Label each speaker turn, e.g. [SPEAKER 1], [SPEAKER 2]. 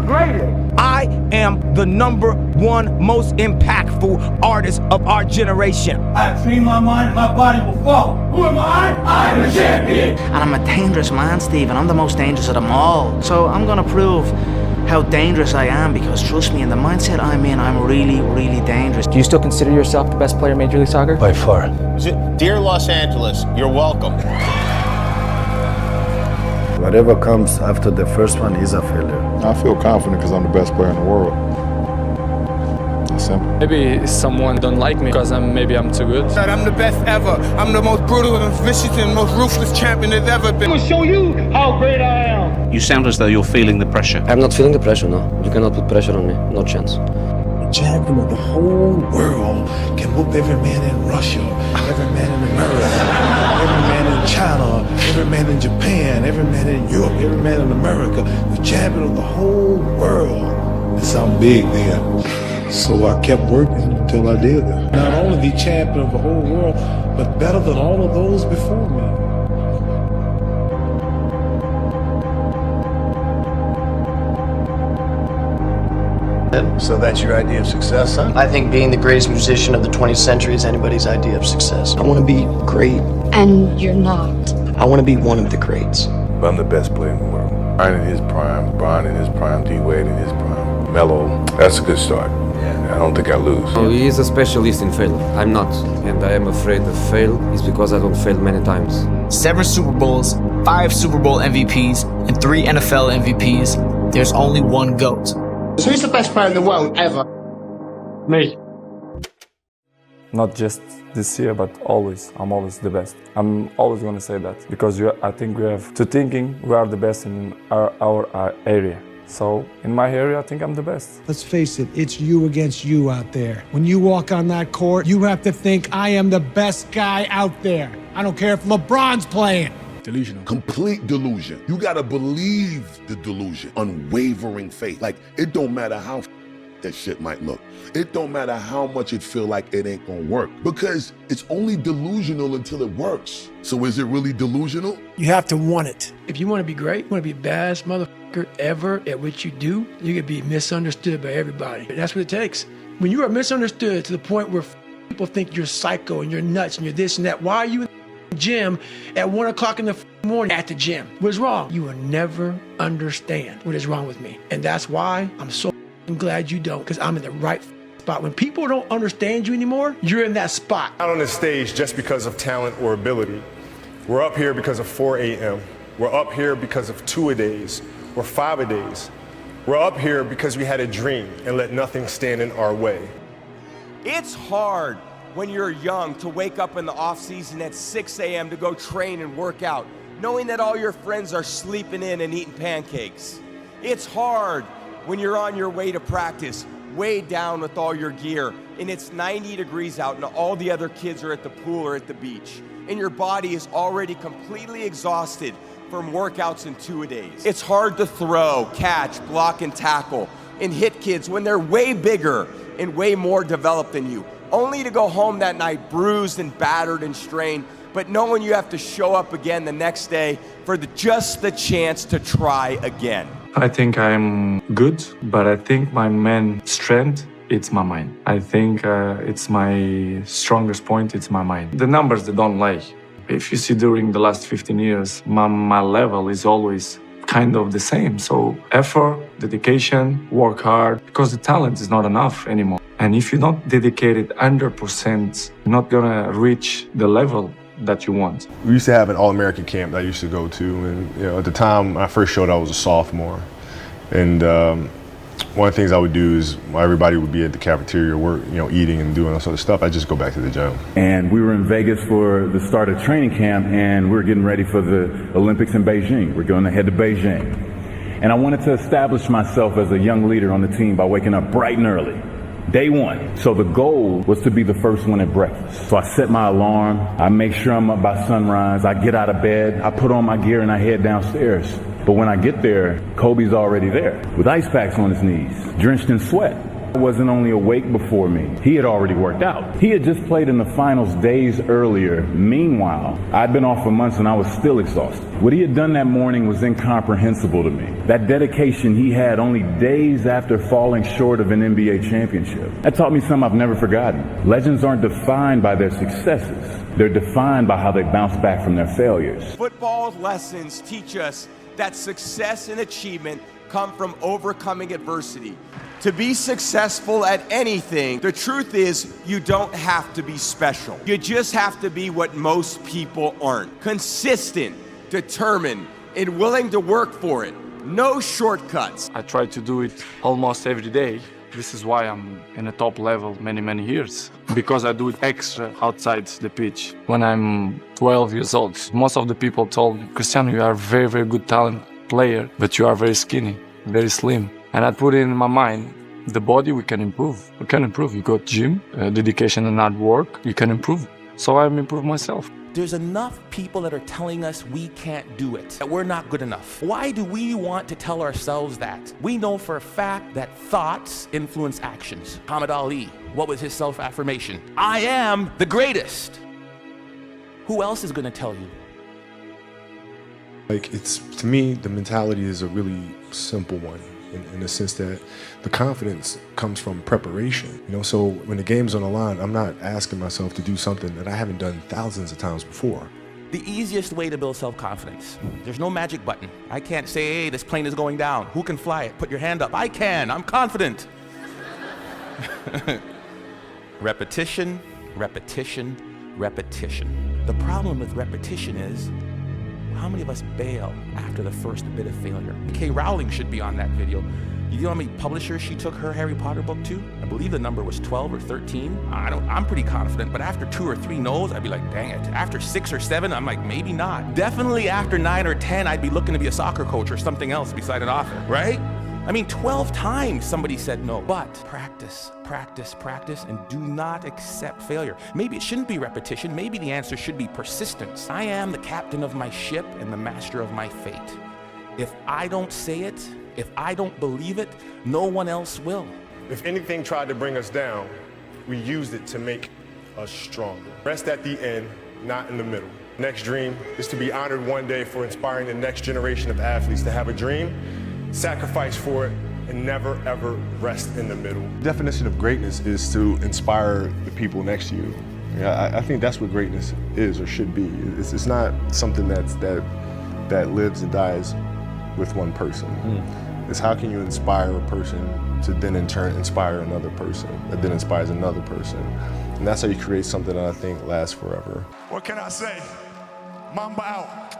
[SPEAKER 1] greatest. I am the #1 most impactful artist of our generation.
[SPEAKER 2] I train my mind, my body will fall. Who am I? I'm the champion.
[SPEAKER 3] And I'm a dangerous man, Steve, and I'm the most dangerous of them all. So I'm gonna prove how dangerous I am, because trust me, in the mindset I'm in, I'm really, really dangerous.
[SPEAKER 4] Do you still consider yourself the best player in Major League Soccer?
[SPEAKER 5] By far.
[SPEAKER 6] Dear Los Angeles, you're welcome.
[SPEAKER 5] Whatever comes after the first one is a failure.
[SPEAKER 7] I feel confident because I'm the best player in the world. It's simple.
[SPEAKER 8] Maybe someone don't like me because maybe I'm too good.
[SPEAKER 1] I'm the best ever. I'm the most brutal and vicious and most ruthless champion there's ever been.
[SPEAKER 2] I'm gonna show you how great I am.
[SPEAKER 9] You sound as though you're feeling the pressure.
[SPEAKER 4] I'm not feeling the pressure, no. You cannot put pressure on me. No chance.
[SPEAKER 10] The champion of the whole world can whoop every man in Russia, every man in America, every man in China, every man in Japan, every man in Europe, every man in America. The champion of the whole world. It sounded big then. So I kept working until I did it. Not only the champion of the whole world, but better than all of those before me.
[SPEAKER 5] So that's your idea of success, huh?
[SPEAKER 4] I think being the greatest musician of the 20th century is anybody's idea of success. I want to be great.
[SPEAKER 11] And you're not.
[SPEAKER 4] I want to be one of the greats.
[SPEAKER 7] I'm the best player in the world. Brian in his prime, Brian in his prime, D-Wade in his prime, Melo. That's a good start. I don't think I lose.
[SPEAKER 12] Oh, he is a specialist in fail. I'm not. And I am afraid of fail is because I don't fail many times.
[SPEAKER 13] 7 Super Bowls, 5 Super Bowl MVPs, and 3 NFL MVPs. There's only one GOAT.
[SPEAKER 2] So who's the best player in the world ever? Me.
[SPEAKER 8] Not just this year, but always. I'm always the best. I'm always going to say that because I think we have to thinking we are the best in our area. So in my area, I think I'm the best.
[SPEAKER 14] Let's face it, it's you against you out there. When you walk on that court, you have to think, I am the best guy out there. I don't care if LeBron's playing.
[SPEAKER 15] Delusional. Complete delusion. You gotta believe the delusion. Unwavering faith. Like, it don't matter how that shit might look. It don't matter how much it feel like it ain't gonna work. Because it's only delusional until it works. So is it really delusional?
[SPEAKER 14] You have to want it.
[SPEAKER 16] If you want to be great, you want to be the best motherfucker ever at what you do, you can be misunderstood by everybody. That's what it takes. When you are misunderstood to the point where people think you're psycho and you're nuts and you're this and that, why are you in the gym at 1 o'clock in the morning at the gym? What is wrong? You will never understand what is wrong with me. And that's why I'm so glad you don't, because I'm in the right spot. When people don't understand you anymore, you're in that spot.
[SPEAKER 17] Not on this stage just because of talent or ability. We're up here because of 4 a.m. We're up here because of 2-a-days or 5-a-days. We're up here because we had a dream and let nothing stand in our way.
[SPEAKER 1] It's hard when you're young to wake up in the off season at 6 a.m. to go train and work out, knowing that all your friends are sleeping in and eating pancakes. It's hard when you're on your way to practice, weighed down with all your gear, and it's 90 degrees out and all the other kids are at the pool or at the beach, and your body is already completely exhausted from workouts in 2-a-days. It's hard to throw, catch, block, and tackle, and hit kids when they're way bigger and way more developed than you, only to go home that night bruised and battered and strained, but knowing you have to show up again the next day for just the chance to try again.
[SPEAKER 8] I think I'm good, but I think my main strength, it's my mind. I think it's my strongest point, it's my mind. The numbers, they don't lie. If you see during the last 15 years, my level is always kind of the same. So effort, dedication, work hard, because the talent is not enough anymore. And if you're not dedicated 100%, you're not gonna reach the level that you want.
[SPEAKER 17] We used to have an All-American camp that I used to go to, and at the time when I first showed, I was a sophomore. And one of the things I would do is while everybody would be at the cafeteria work, eating and doing all sort of stuff, I'd just go back to the gym.
[SPEAKER 18] And we were in Vegas for the start of training camp, and we were getting ready for the Olympics in Beijing. We're going to head to Beijing. And I wanted to establish myself as a young leader on the team by waking up bright and early. Day one. So the goal was to be the first one at breakfast. So I set my alarm. I make sure I'm up by sunrise. I get out of bed. I put on my gear and I head downstairs. But when I get there, Kobe's already there with ice packs on his knees, drenched in sweat. wasn't only awake before me, he had already worked out. He had just played in the finals days earlier. Meanwhile, I'd been off for months and I was still exhausted. What he had done that morning was incomprehensible to me. That dedication he had only days after falling short of an NBA championship. That taught me something I've never forgotten. Legends aren't defined by their successes. They're defined by how they bounce back from their failures.
[SPEAKER 1] Football's lessons teach us that success and achievement come from overcoming adversity. To be successful at anything, the truth is you don't have to be special. You just have to be what most people aren't. Consistent, determined, and willing to work for it. No shortcuts.
[SPEAKER 8] I try to do it almost every day. This is why I'm in a top level many years. Because I do it extra outside the pitch. When I'm 12 years old, most of the people told me, Cristiano, you are a very good talent player, but you are very skinny, very slim. And I put it in my mind, the body we can improve. We can improve. You got gym, dedication and hard work, you can improve. So I'm improving myself.
[SPEAKER 19] There's enough people that are telling us we can't do it, that we're not good enough. Why do we want to tell ourselves that? We know for a fact that thoughts influence actions. Muhammad Ali, what was his self-affirmation? I am the greatest. Who else is going to tell you?
[SPEAKER 17] Like, to me, the mentality is a really simple one. In the sense that the confidence comes from preparation. So when the game's on the line, I'm not asking myself to do something that I haven't done thousands of times before.
[SPEAKER 19] The easiest way to build self-confidence. There's no magic button. I can't say, hey, this plane is going down. Who can fly it? Put your hand up. I can. I'm confident. Repetition, repetition, repetition. The problem with repetition is, how many of us bail after the first bit of failure? K. Rowling should be on that video. You know how many publishers she took her Harry Potter book to? I believe the number was 12 or 13. I'm pretty confident, but after 2 or 3 no's, I'd be like, dang it. After 6 or 7, I'm like, maybe not. Definitely after 9 or 10, I'd be looking to be a soccer coach or something else beside an author, right? 12 times somebody said no. But practice, practice, practice, and do not accept failure. Maybe it shouldn't be repetition. Maybe the answer should be persistence. I am the captain of my ship and the master of my fate. If I don't say it, if I don't believe it, no one else will.
[SPEAKER 17] If anything tried to bring us down, we used it to make us stronger. Rest at the end, not in the middle. Next dream is to be honored one day for inspiring the next generation of athletes to have a dream, sacrifice for it, and never ever rest in the middle. The definition of greatness is to inspire the people next to you. I think that's what greatness is or should be. It's not something that lives and dies with one person. It's how can you inspire a person to then in turn inspire another person that then inspires another person. And that's how you create something that I think lasts forever.
[SPEAKER 10] What can I say? Mamba out.